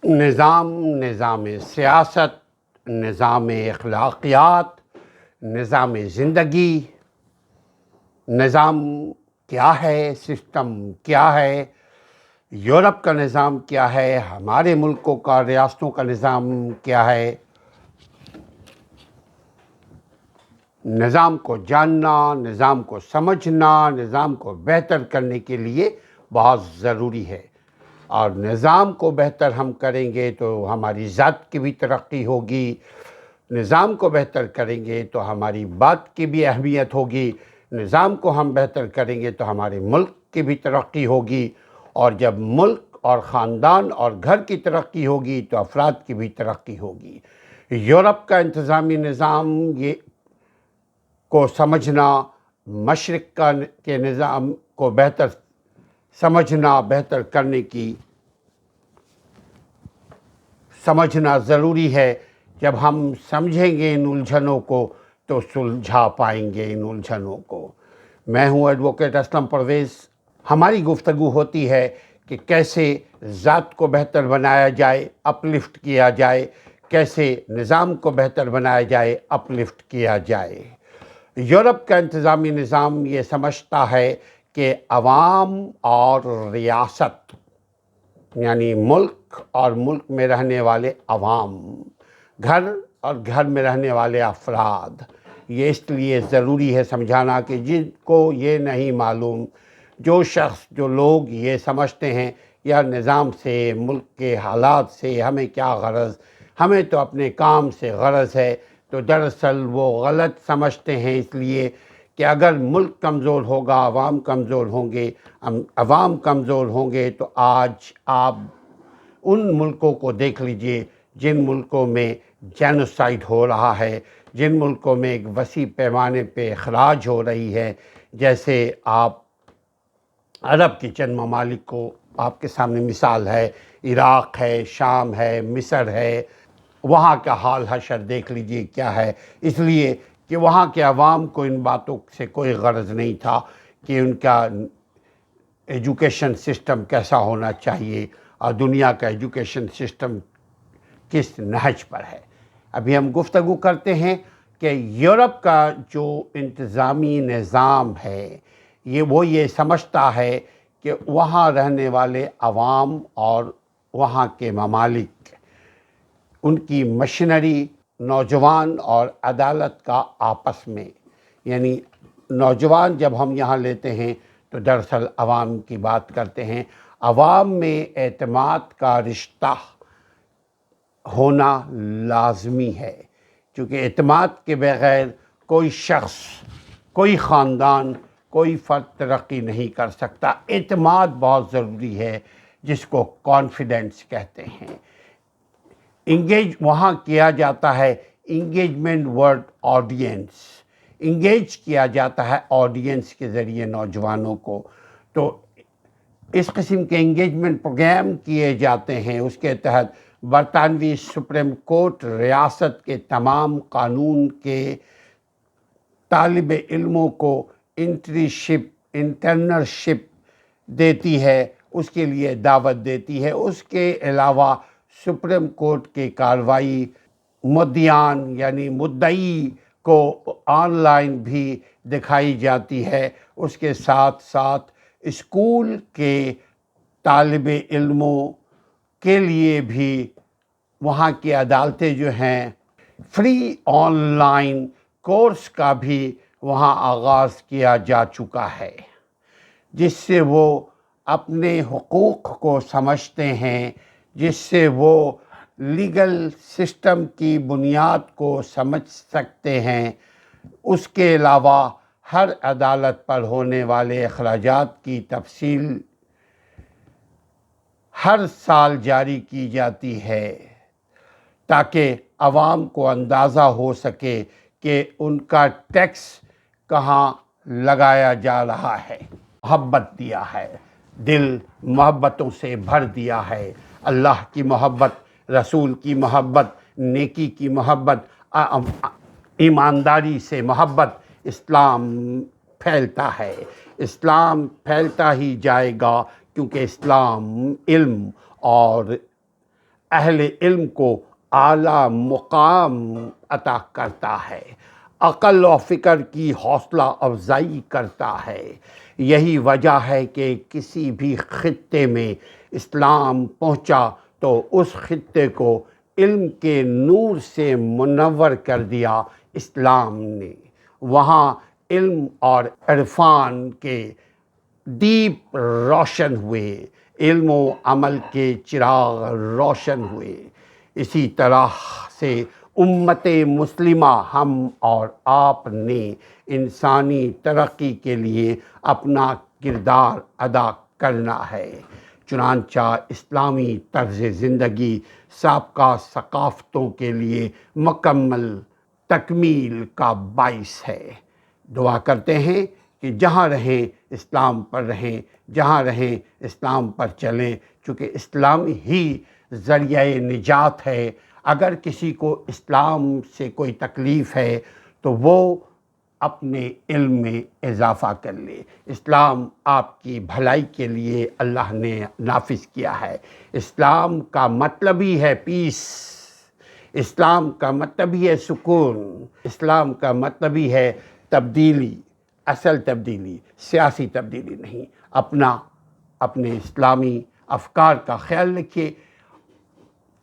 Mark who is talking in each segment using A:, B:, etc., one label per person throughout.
A: نظام سیاست، نظام اخلاقیات، نظام زندگی، نظام کیا ہے، سسٹم کیا ہے، یورپ کا نظام کیا ہے، ہمارے ملکوں کا ریاستوں کا نظام کیا ہے۔ نظام کو جاننا، نظام کو سمجھنا، نظام کو بہتر کرنے کے لیے بہت ضروری ہے، اور نظام کو بہتر ہم کریں گے تو ہماری ذات کی بھی ترقی ہوگی، نظام کو بہتر کریں گے تو ہماری بات کی بھی اہمیت ہوگی، نظام کو ہم بہتر کریں گے تو ہمارے ملک کی بھی ترقی ہوگی، اور جب ملک اور خاندان اور گھر کی ترقی ہوگی تو افراد کی بھی ترقی ہوگی۔ یورپ کا انتظامی نظام یہ کو سمجھنا، مشرق کے نظام کو بہتر سمجھنا، بہتر کرنے کی سمجھنا ضروری ہے۔ جب ہم سمجھیں گے ان الجھنوں کو تو سلجھا پائیں گے ان الجھنوں کو۔ میں ہوں ایڈوکیٹ اسلم پرویز۔ ہماری گفتگو ہوتی ہے کہ کیسے ذات کو بہتر بنایا جائے، اپ لفٹ کیا جائے، کیسے نظام کو بہتر بنایا جائے، اپ لفٹ کیا جائے۔ یورپ کا انتظامی نظام یہ سمجھتا ہے کہ عوام اور ریاست، یعنی ملک اور ملک میں رہنے والے عوام، گھر اور گھر میں رہنے والے افراد، یہ اس لیے ضروری ہے سمجھانا کہ جن کو یہ نہیں معلوم، جو شخص جو لوگ یہ سمجھتے ہیں یا نظام سے، ملک کے حالات سے ہمیں کیا غرض، ہمیں تو اپنے کام سے غرض ہے، تو دراصل وہ غلط سمجھتے ہیں، اس لیے کہ اگر ملک کمزور ہوگا، عوام کمزور ہوں گے، عوام کمزور ہوں گے تو آج آپ ان ملکوں کو دیکھ لیجئے جن ملکوں میں جینوسائیڈ ہو رہا ہے، جن ملکوں میں ایک وسیع پیمانے پہ اخراج ہو رہی ہے، جیسے آپ عرب کے چند ممالک کو آپ کے سامنے مثال ہے، عراق ہے، شام ہے، مصر ہے، وہاں کا حال حشر دیکھ لیجئے کیا ہے، اس لیے کہ وہاں کے عوام کو ان باتوں سے کوئی غرض نہیں تھا کہ ان کا ایجوکیشن سسٹم کیسا ہونا چاہیے اور دنیا کا ایجوکیشن سسٹم کس نہج پر ہے۔ ابھی ہم گفتگو کرتے ہیں کہ یورپ کا جو انتظامی نظام ہے وہ یہ سمجھتا ہے کہ وہاں رہنے والے عوام اور وہاں کے ممالک، ان کی مشنری، نوجوان اور عدالت کا آپس میں، یعنی نوجوان جب ہم یہاں لیتے ہیں تو دراصل عوام کی بات کرتے ہیں، عوام میں اعتماد کا رشتہ ہونا لازمی ہے، کیونکہ اعتماد کے بغیر کوئی شخص، کوئی خاندان، کوئی فرد ترقی نہیں کر سکتا۔ اعتماد بہت ضروری ہے، جس کو کانفیڈنس کہتے ہیں۔ انگیج وہاں کیا جاتا ہے، انگیجمنٹ ورڈ آڈینس، انگیج کیا جاتا ہے آڈینس کے ذریعے نوجوانوں کو، تو اس قسم کے انگیجمنٹ پروگرام کیے جاتے ہیں۔ اس کے تحت برطانوی سپریم کورٹ ریاست کے تمام قانون کے طالب علموں کو انٹرنشپ دیتی ہے، اس کے لیے دعوت دیتی ہے۔ اس کے علاوہ سپریم کورٹ کی کارروائی مدعیان یعنی مدعی کو آن لائن بھی دکھائی جاتی ہے۔ اس کے ساتھ ساتھ اسکول کے طالب علموں کے لیے بھی وہاں کی عدالتیں جو ہیں، فری آن لائن کورس کا بھی وہاں آغاز کیا جا چکا ہے، جس سے وہ اپنے حقوق کو سمجھتے ہیں، جس سے وہ لیگل سسٹم کی بنیاد کو سمجھ سکتے ہیں۔ اس کے علاوہ ہر عدالت پر ہونے والے اخراجات کی تفصیل ہر سال جاری کی جاتی ہے، تاکہ عوام کو اندازہ ہو سکے کہ ان کا ٹیکس کہاں لگایا جا رہا ہے۔ محبت دیا ہے، دل محبتوں سے بھر دیا ہے، اللہ کی محبت، رسول کی محبت، نیکی کی محبت، ایمانداری سے محبت، اسلام پھیلتا ہے۔ اسلام پھیلتا ہی جائے گا، کیونکہ اسلام علم اور اہل علم کو اعلیٰ مقام عطا کرتا ہے، عقل و فکر کی حوصلہ افزائی کرتا ہے۔ یہی وجہ ہے کہ کسی بھی خطے میں اسلام پہنچا تو اس خطے کو علم کے نور سے منور کر دیا اسلام نے۔ وہاں علم اور عرفان کے دیپ روشن ہوئے، علم و عمل کے چراغ روشن ہوئے۔ اسی طرح سے امت مسلمہ ہم اور آپ نے انسانی ترقی کے لیے اپنا کردار ادا کرنا ہے۔ چنانچہ اسلامی طرز زندگی سابقہ ثقافتوں کے لیے مکمل تکمیل کا باعث ہے۔ دعا کرتے ہیں کہ جہاں رہیں اسلام پر رہیں، جہاں رہیں اسلام پر چلیں، چونکہ اسلام ہی ذریعہ نجات ہے۔ اگر کسی کو اسلام سے کوئی تکلیف ہے تو وہ اپنے علم میں اضافہ کر لے۔ اسلام آپ کی بھلائی کے لیے اللہ نے نافذ کیا ہے۔ اسلام کا مطلب ہی ہے پیس، اسلام کا مطلب ہی ہے سکون، اسلام کا مطلب ہی ہے تبدیلی، اصل تبدیلی، سیاسی تبدیلی نہیں۔ اپنے اسلامی افکار کا خیال رکھیے۔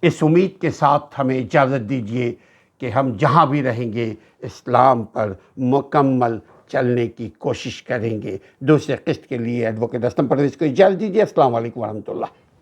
A: اس امید کے ساتھ ہمیں اجازت دیجیے کہ ہم جہاں بھی رہیں گے اسلام پر مکمل چلنے کی کوشش کریں گے۔ دوسرے قسط کے لیے ایڈوکیٹ اسلم پرویز کو اجازت دیجیے۔ السلام علیکم ورحمۃ اللہ۔